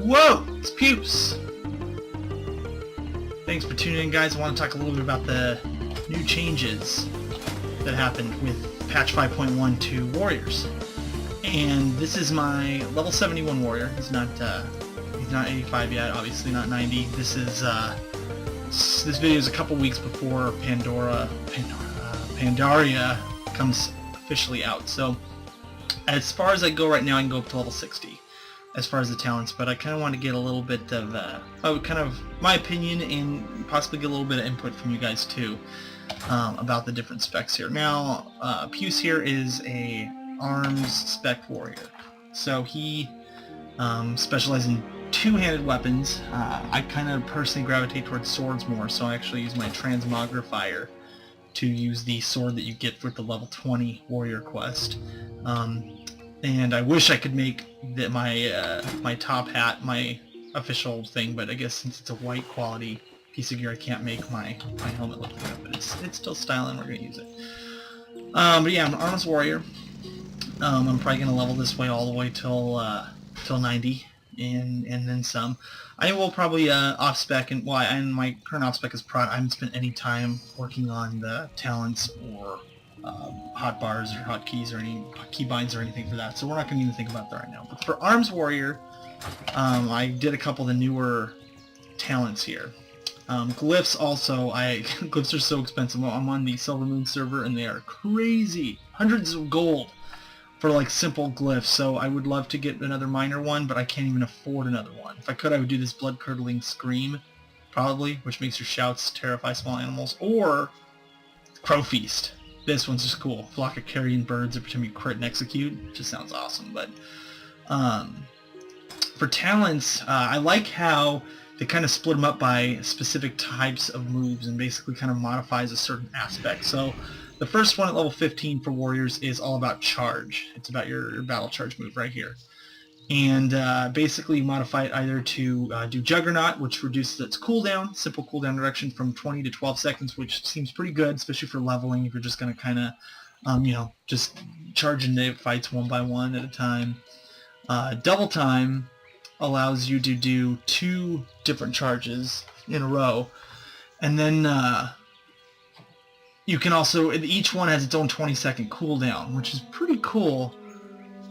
Whoa! It's Puese! Thanks for tuning in, guys. I want to talk a little bit about the new changes that happened with patch 5.1 to Warriors. And this is my level 71 Warrior. He's not 85 yet, obviously not 90. This is this video is a couple weeks before Pandaria comes officially out. So as far as I go right now, I can go up to level 60 as far as the talents, but I kind of want to get a little bit of kind of my opinion and possibly get a little bit of input from you guys too about the different specs here. Now, Puese here is a arms spec warrior, so he specializes in two-handed weapons. I kind of personally gravitate towards swords more, so I actually use my transmogrifier to use the sword that you get with the level 20 warrior quest. And I wish I could make my top hat my official thing, but I guess since it's a white quality piece of gear, I can't make my helmet look good, but it's still styling. We're gonna use it. But yeah, I'm an arms warrior. I'm probably gonna level this way all the way till 90 and then some. I will probably off spec, and my current off spec is prod. I haven't spent any time working on the talents or hotbars or hotkeys or any keybinds or anything for that, so we're not going to even think about that right now. But for Arms Warrior, I did a couple of the newer talents here. Glyphs also, Glyphs are so expensive. I'm on the Silver Moon server and they are crazy. Hundreds of gold for like simple glyphs, so I would love to get another minor one, but I can't even afford another one. If I could, I would do this blood-curdling scream, probably, which makes your shouts terrify small animals, or Crow Feast. This one's just cool. Flock of carrion birds every time you crit and execute. It just sounds awesome. But for talents, I like how they kind of split them up by specific types of moves and basically kind of modifies a certain aspect. So the first one at level 15 for warriors is all about charge. It's about your battle charge move right here. And basically modify it either to do Juggernaut, which reduces its cooldown, simple cooldown reduction from 20 to 12 seconds, which seems pretty good, especially for leveling if you're just going to kind of, just charge into fights one by one at a time. Double Time allows you to do 2 different charges in a row. And then you can also, each one has its own 20-second cooldown, which is pretty cool.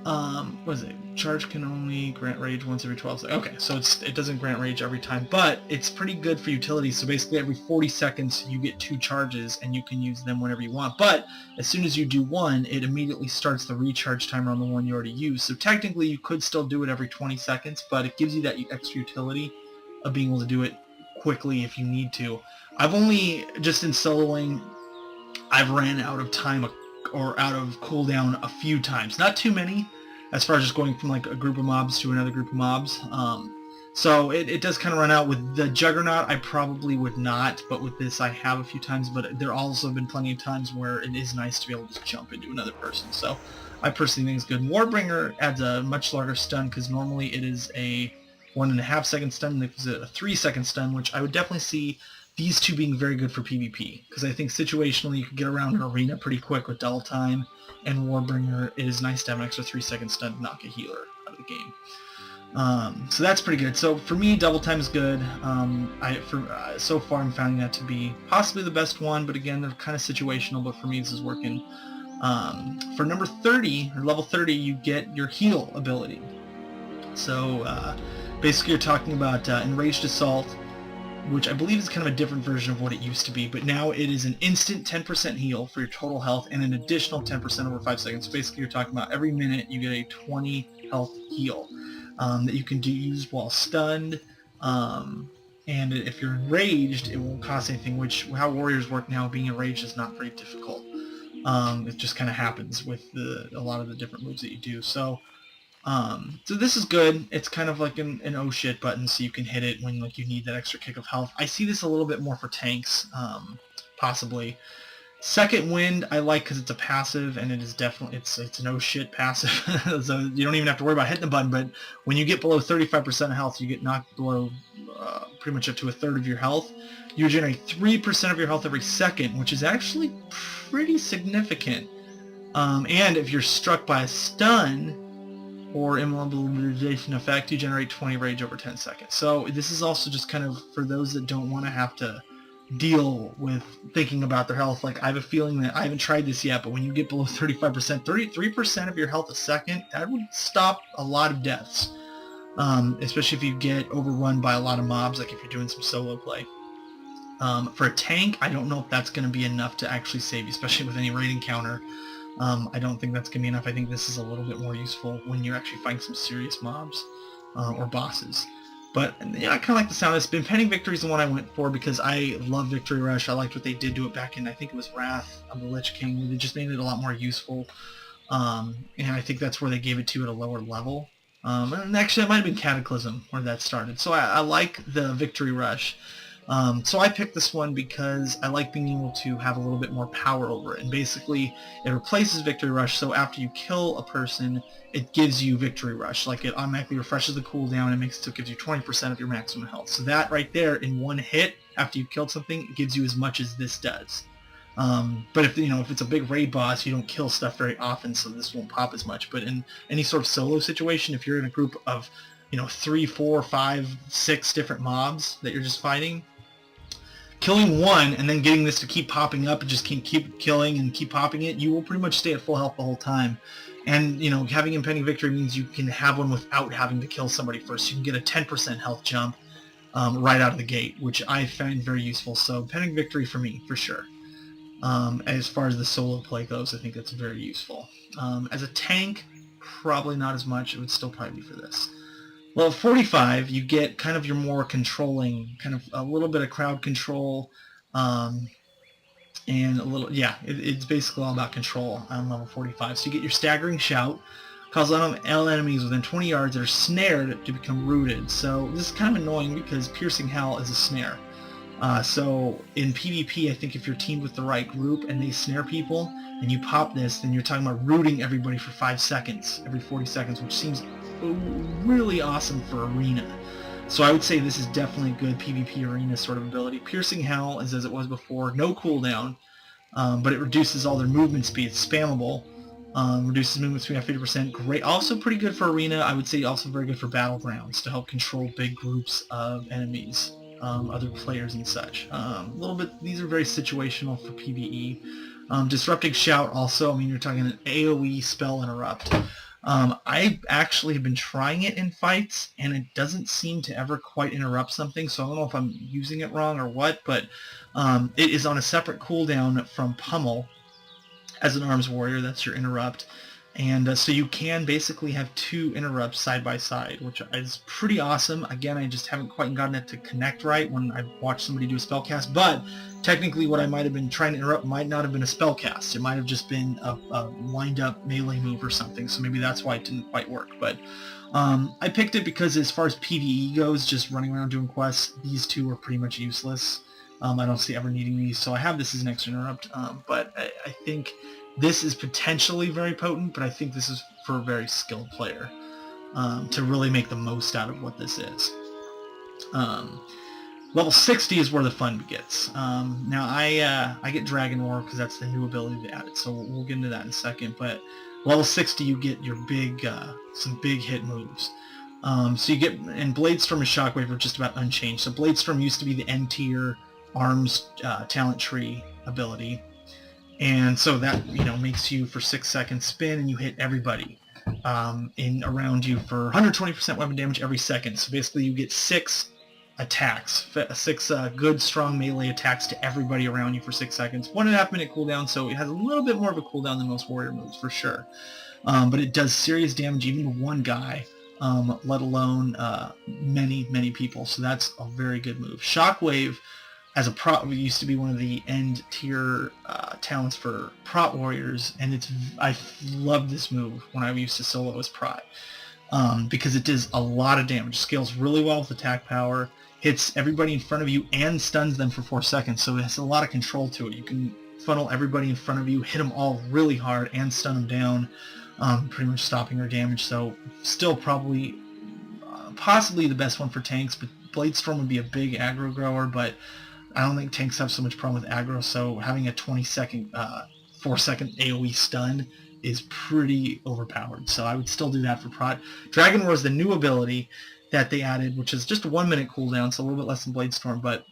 What is it? Charge can only grant rage once every 12 seconds. Okay, so it doesn't grant rage every time, but it's pretty good for utility. So basically every 40 seconds you get 2 charges and you can use them whenever you want. But as soon as you do one, it immediately starts the recharge timer on the one you already used. So technically you could still do it every 20 seconds, but it gives you that extra utility of being able to do it quickly if you need to. I've only, just in soloing, I've ran out of time or out of cooldown a few times. Not too many, as far as just going from like a group of mobs to another group of mobs. So it does kind of run out. With the Juggernaut, I probably would not, but with this I have a few times, but there also have been plenty of times where it is nice to be able to just jump into another person. So I personally think it's good. Warbringer adds a much larger stun, because normally it is a 1.5 second stun, and this is a 3 second stun, which I would definitely see these two being very good for PvP, because I think situationally you can get around an arena pretty quick with Double Time, and Warbringer, it is nice to have an extra 3 second stun to knock a healer out of the game. So that's pretty good. So for me, Double Time is good. So far I'm finding that to be possibly the best one, but again, they're kind of situational, but for me this is working. For number 30, or level 30, you get your heal ability. So basically you're talking about Enraged Assault, which I believe is kind of a different version of what it used to be, but now it is an instant 10% heal for your total health and an additional 10% over 5 seconds. So basically you're talking about every minute you get a 20 health heal that you can use while stunned, and if you're enraged it won't cost anything, which how warriors work now, being enraged is not very difficult. It just kind of happens with a lot of the different moves that you do. So this is good. It's kind of like an oh shit button, so you can hit it when like you need that extra kick of health. I see this a little bit more for tanks, possibly. Second Wind I like because it's a passive, and it is definitely it's an oh shit passive. So you don't even have to worry about hitting the button. But when you get below 35% health, you get knocked below pretty much up to a third of your health. You regenerate 3% of your health every second, which is actually pretty significant. And if you're struck by a stun, or immobilization effect, you generate 20 rage over 10 seconds. So this is also just kind of for those that don't want to have to deal with thinking about their health. Like, I have a feeling that I haven't tried this yet, but when you get below 35%, 33% of your health a second, that would stop a lot of deaths. Especially if you get overrun by a lot of mobs, like if you're doing some solo play. For a tank, I don't know if that's going to be enough to actually save you, especially with any raid encounter. I don't think that's going to be enough. I think this is a little bit more useful when you're actually fighting some serious mobs or bosses. But yeah, I kind of like the sound of this. Impending Victory is the one I went for because I love Victory Rush. I liked what they did to it back in, I think it was Wrath of the Lich King. They just made it a lot more useful. And I think that's where they gave it to at a lower level. And actually, it might have been Cataclysm where that started. So I like the Victory Rush. So I picked this one because I like being able to have a little bit more power over it. And basically, it replaces Victory Rush, so after you kill a person, it gives you Victory Rush. Like, it automatically refreshes the cooldown and makes it so it gives you 20% of your maximum health. So that right there, in one hit, after you've killed something, it gives you as much as this does. But if it's a big raid boss, you don't kill stuff very often, so this won't pop as much. But in any sort of solo situation, if you're in a group of 3, 4, 5, 6 different mobs that you're just fighting, killing one and then getting this to keep popping up and just keep killing and keep popping it, you will pretty much stay at full health the whole time. And having Impending Victory means you can have one without having to kill somebody first. You can get a 10% health jump right out of the gate, which I find very useful. So Impending Victory for me, for sure. As far as the solo play goes, I think that's very useful. As a tank, probably not as much. It would still probably be for this. Level 45, you get kind of your more controlling, kind of a little bit of crowd control, and a little, it's basically all about control on level 45. So you get your Staggering Shout, cause all enemies within 20 yards that are snared to become rooted. So this is kind of annoying because Piercing Hell is a snare. So in PvP, I think if you're teamed with the right group and they snare people, and you pop this, then you're talking about rooting everybody for 5 seconds, every 40 seconds, which seems really awesome for Arena. So I would say this is definitely a good PvP Arena sort of ability. Piercing Hell is as it was before, no cooldown, but it reduces all their movement speed. It's spammable. Reduces movement speed by 50%. Great. Also pretty good for Arena. I would say also very good for Battlegrounds to help control big groups of enemies. Other players and such. A little bit, these are very situational for PvE. Disrupting Shout also, you're talking an AoE spell interrupt. I actually have been trying it in fights, and it doesn't seem to ever quite interrupt something, so I don't know if I'm using it wrong or what, but it is on a separate cooldown from Pummel as an arms warrior. That's your interrupt. And so you can basically have 2 interrupts side by side, which is pretty awesome. Again, I just haven't quite gotten it to connect right when I've watched somebody do a spell cast, but technically what I might have been trying to interrupt might not have been a spell cast. It might have just been a wind-up melee move or something, so maybe that's why it didn't quite work. But I picked it because as far as PvE goes, just running around doing quests, these 2 are pretty much useless. I don't see ever needing these, so I have this as an extra interrupt, but I think this is potentially very potent, but I think this is for a very skilled player to really make the most out of what this is. Level 60 is where the fun begins. Now I get Dragon Roar because that's the new ability they added, so we'll get into that in a second. But level 60 you get your some big hit moves. So you get, and Bladestorm and Shockwave are just about unchanged. So Bladestorm used to be the N tier arms talent tree ability. And so that, makes you for 6 seconds spin and you hit everybody in around you for 120% weapon damage every second. So basically you get 6 attacks, 6 good strong melee attacks to everybody around you for 6 seconds. 1.5 minute cooldown, so it has a little bit more of a cooldown than most warrior moves for sure. But it does serious damage even to one guy, let alone many people. So that's a very good move. Shockwave, as a prot, used to be one of the end tier talents for prot warriors, and I loved this move when I used to solo as prot because it does a lot of damage, scales really well with attack power, hits everybody in front of you and stuns them for 4 seconds, so it has a lot of control to it. You can funnel everybody in front of you, hit them all really hard, and stun them down, pretty much stopping their damage. So still probably possibly the best one for tanks, but Bladestorm would be a big aggro grower, but I don't think tanks have so much problem with aggro, so having a 20-second, 4-second AoE stun is pretty overpowered. So I would still do that for prod. Dragon Roar is the new ability that they added, which is just a 1 minute cooldown, so a little bit less than Blade Storm, but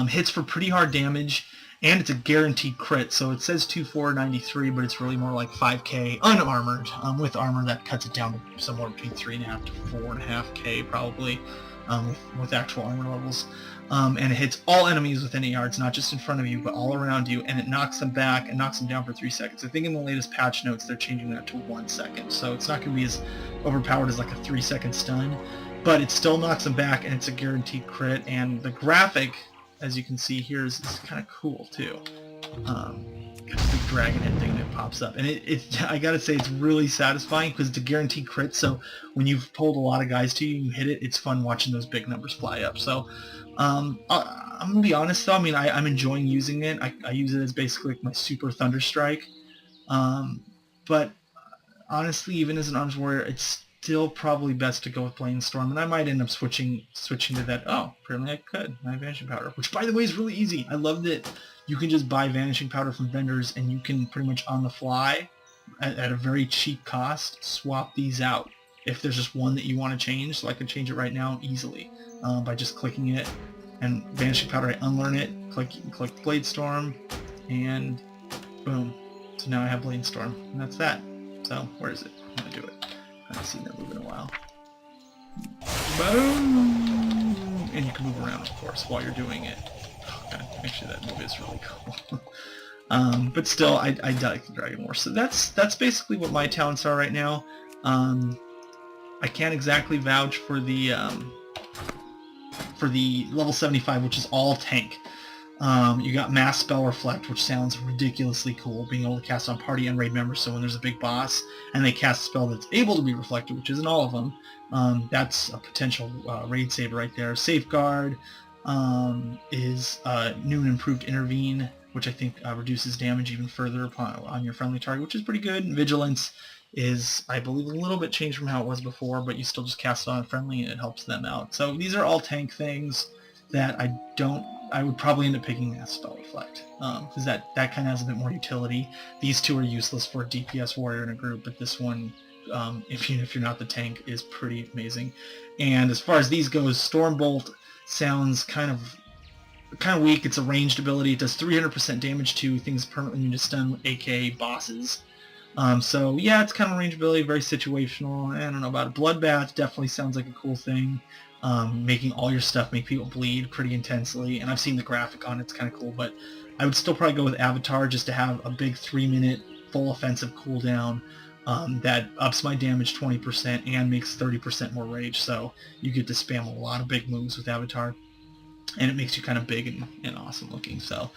hits for pretty hard damage, and it's a guaranteed crit. So it says 2493, but it's really more like 5k unarmored. With armor, that cuts it down to somewhere between 3.5 to 4.5k probably, with actual armor levels. And it hits all enemies within 8 yards, not just in front of you, but all around you, and it knocks them back and knocks them down for 3 seconds. I think in the latest patch notes, they're changing that to 1 second, so it's not going to be as overpowered as like a 3-second stun, but it still knocks them back, and it's a guaranteed crit, and the graphic, as you can see here, is kind of cool too. Got a big dragon head thing that pops up, and I gotta say, it's really satisfying because it's a guaranteed crit. So when you've pulled a lot of guys to you and you hit it, it's fun watching those big numbers fly up. So I'm gonna be honest though, I mean, I'm enjoying using it. I use it as basically like my super thunder strike, but honestly, even as an arms warrior, it's still probably best to go with Blade Storm, and I might end up switching to that. Oh, apparently I could. My Vanishing Powder, which by the way is really easy. I love that you can just buy Vanishing Powder from vendors, and you can pretty much on the fly, at a very cheap cost, swap these out. If there's just one that you want to change, so I can change it right now easily by just clicking it, and Vanishing Powder, I unlearn it, click Blade Storm, and boom. So now I have Blade Storm, and that's that. So where is it? I'm gonna do it. I haven't seen that move in a while. Boom! And you can move around, of course, while you're doing it. Oh, God, actually, that move is really cool. But still, I like the Dragon War. So that's basically what my talents are right now. I can't exactly vouch for the level 75, which is all tank. You got Mass Spell Reflect, which sounds ridiculously cool, being able to cast on party and raid members, so when there's a big boss and they cast a spell that's able to be reflected, which isn't all of them, that's a potential raid saver right there. Safeguard is new and improved Intervene, which I think reduces damage even further on your friendly target, which is pretty good. Vigilance is, I believe, a little bit changed from how it was before, but you still just cast it on friendly and it helps them out. So these are all tank things that I would probably end up picking Mass Spell Reflect, because that kind of has a bit more utility. These two are useless for a DPS warrior in a group, but this one, if you're not the tank, is pretty amazing. And as far as these goes, Stormbolt sounds kind of weak. It's a ranged ability. It does 300% damage to things permanently immune to stun, aka bosses. So yeah, it's kind of a ranged ability, very situational. I don't know about it. Bloodbath definitely sounds like a cool thing. Making all your stuff make people bleed pretty intensely, and I've seen the graphic on it, it's kind of cool, but I would still probably go with Avatar just to have a big 3-minute full offensive cooldown that ups my damage 20% and makes 30% more rage, so you get to spam a lot of big moves with Avatar, and it makes you kind of big and awesome looking. So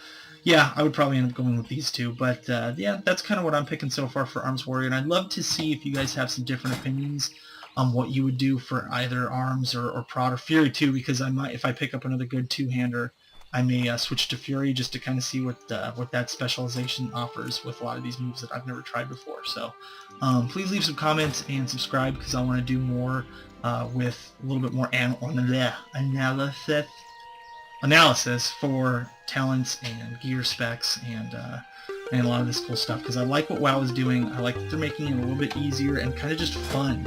yeah, I would probably end up going with these two, but yeah, that's kind of what I'm picking so far for Arms Warrior, and I'd love to see if you guys have some different opinions on what you would do for either Arms or Prod or Fury too, because I might, if I pick up another good two-hander, I may switch to Fury just to kind of see what that specialization offers with a lot of these moves that I've never tried before. So please leave some comments and subscribe, because I want to do more with a little bit more analysis for talents and gear specs and a lot of this cool stuff, because I like what WoW is doing. I like that they're making it a little bit easier and kind of just fun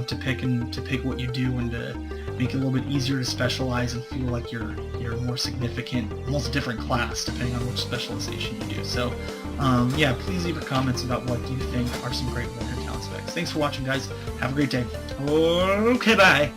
to pick what you do, and to make it a little bit easier to specialize and feel like you're a more significant, almost different class depending on which specialization you do. So yeah, please leave your comments about what you think are some great warrior talent specs. Thanks for watching, guys. Have a great day. Okay, bye.